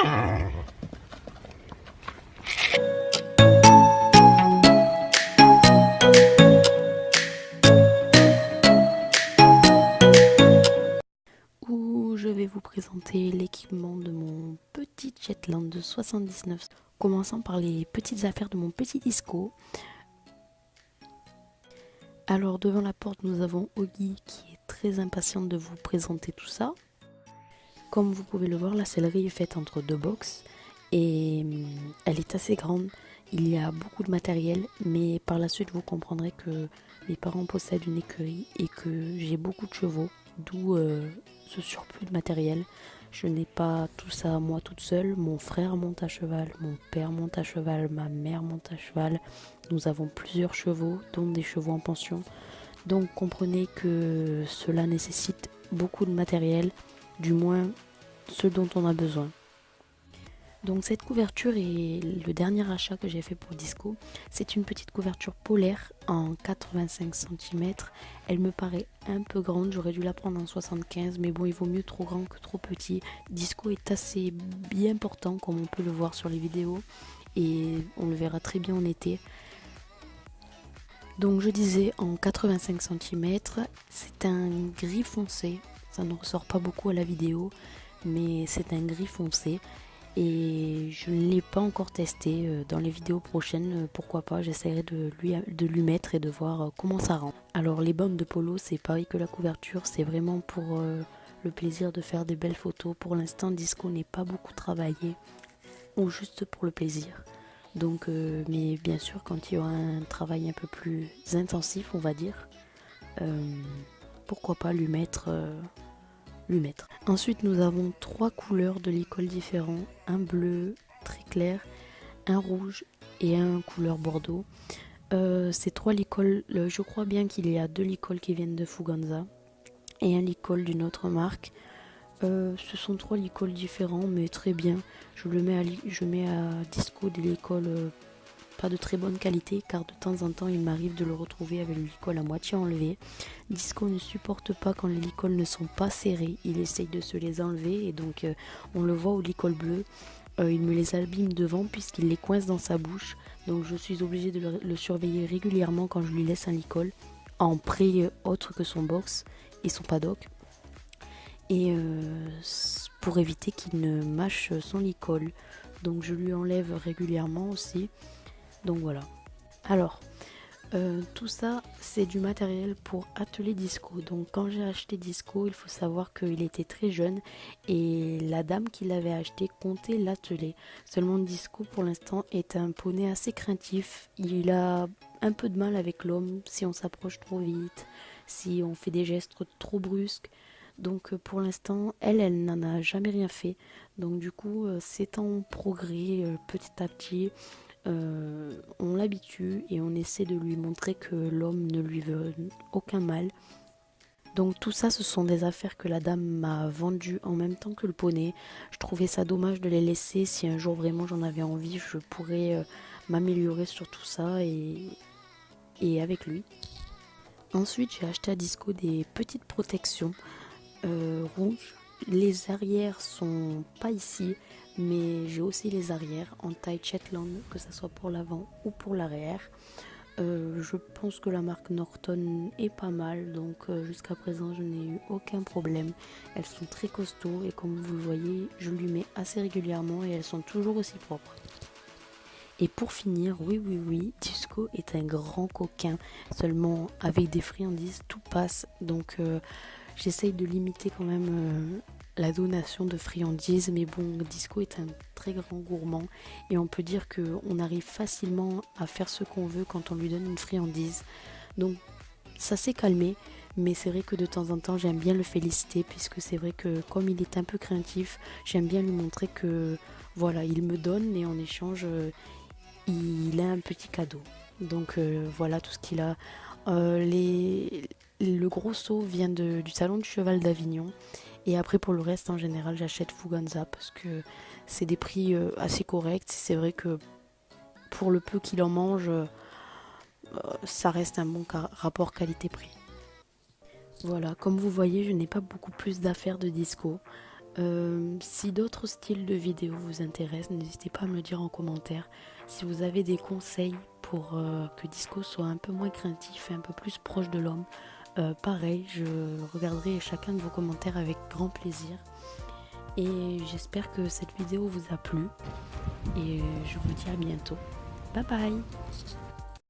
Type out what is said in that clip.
Où je vais vous présenter l'équipement de mon petit Shetland de 79, commençant par les petites affaires de mon petit disco. Alors devant la porte, nous avons Oggy qui est très impatiente de vous présenter tout ça. Comme vous pouvez le voir, la sellerie est faite entre deux box et elle est assez grande. Il y a beaucoup de matériel, mais par la suite vous comprendrez que mes parents possèdent une écurie et que j'ai beaucoup de chevaux, d'où ce surplus de matériel. Je n'ai pas tout ça moi toute seule, mon frère monte à cheval, mon père monte à cheval, ma mère monte à cheval. Nous avons plusieurs chevaux, dont des chevaux en pension. Donc comprenez que cela nécessite beaucoup de matériel, du moins ce dont on a besoin. Donc cette couverture est le dernier achat que j'ai fait pour Disco. C'est une petite couverture polaire en 85 cm. Elle me paraît un peu grande, j'aurais dû la prendre en 75, mais bon, il vaut mieux trop grand que trop petit. Disco est assez bien portant comme on peut le voir sur les vidéos et on le verra très bien en été. Donc je disais en 85 cm, c'est un gris foncé. Ça ne ressort pas beaucoup à la vidéo, mais c'est un gris foncé. Et je ne l'ai pas encore testé. Dans les vidéos prochaines, pourquoi pas, j'essaierai de lui mettre et de voir comment ça rend. Alors les bandes de polo, c'est pareil que la couverture, c'est vraiment pour le plaisir de faire des belles photos. Pour l'instant, Disco n'est pas beaucoup travaillé, ou juste pour le plaisir. Donc, mais bien sûr, quand il y aura un travail un peu plus intensif, on va dire, pourquoi pas lui mettre. Ensuite, nous avons 3 couleurs de licol différents, un bleu très clair, un rouge et un couleur bordeaux. Ces 3 licols, je crois bien qu'il y a 2 licols qui viennent de Fuganza et un licol d'une autre marque. Ce sont 3 licols différents, mais très bien. Je mets à Disco des licols pas de très bonne qualité, car de temps en temps il m'arrive de le retrouver avec le licol à moitié enlevé. Disco ne supporte pas quand les licols ne sont pas serrés, il essaye de se les enlever et donc on le voit au licol bleu. Il me les abîme devant puisqu'il les coince dans sa bouche, donc je suis obligée de le surveiller régulièrement quand je lui laisse un licol en pré autre que son box et son paddock. Et pour éviter qu'il ne mâche son licol, donc je lui enlève régulièrement aussi. Donc voilà. Alors, tout ça, c'est du matériel pour atteler Disco. Donc quand j'ai acheté Disco, il faut savoir qu'il était très jeune et la dame qui l'avait acheté comptait l'atteler. Seulement Disco, pour l'instant, est un poney assez craintif. Il a un peu de mal avec l'homme si on s'approche trop vite, si on fait des gestes trop brusques. Donc pour l'instant, elle n'en a jamais rien fait. Donc du coup, c'est en progrès petit à petit. On l'habitue et on essaie de lui montrer que l'homme ne lui veut aucun mal. Donc tout ça, ce sont des affaires que la dame m'a vendues en même temps que le poney. Je trouvais ça dommage de les laisser. Si un jour vraiment j'en avais envie, je pourrais m'améliorer sur tout ça et avec lui. Ensuite, j'ai acheté à Disco des petites protections rouges. Les arrières sont pas ici, mais j'ai aussi les arrières en taille Shetland, que ce soit pour l'avant ou pour l'arrière. Je pense que la marque Norton est pas mal, donc jusqu'à présent je n'ai eu aucun problème. Elles sont très costauds et comme vous le voyez, je lui mets assez régulièrement et elles sont toujours aussi propres. Et pour finir, oui, Disco est un grand coquin, seulement avec des friandises tout passe, donc j'essaye de limiter quand même la donation de friandises, mais bon, Disco est un très grand gourmand et on peut dire qu'on arrive facilement à faire ce qu'on veut quand on lui donne une friandise. Donc ça s'est calmé, mais c'est vrai que de temps en temps j'aime bien le féliciter puisque c'est vrai que comme il est un peu craintif, j'aime bien lui montrer que voilà, il me donne et en échange il a un petit cadeau. Donc voilà tout ce qu'il a. Le gros seau vient du salon du cheval d'Avignon. Et après pour le reste en général j'achète Fuganza parce que c'est des prix assez corrects. C'est vrai que pour le peu qu'il en mange, ça reste un bon rapport qualité-prix. Voilà, comme vous voyez, je n'ai pas beaucoup plus d'affaires de Disco. Si d'autres styles de vidéos vous intéressent, n'hésitez pas à me le dire en commentaire. Si vous avez des conseils pour que Disco soit un peu moins craintif et un peu plus proche de l'homme, pareil, je regarderai chacun de vos commentaires avec grand plaisir. Et j'espère que cette vidéo vous a plu. Et je vous dis à bientôt. Bye bye!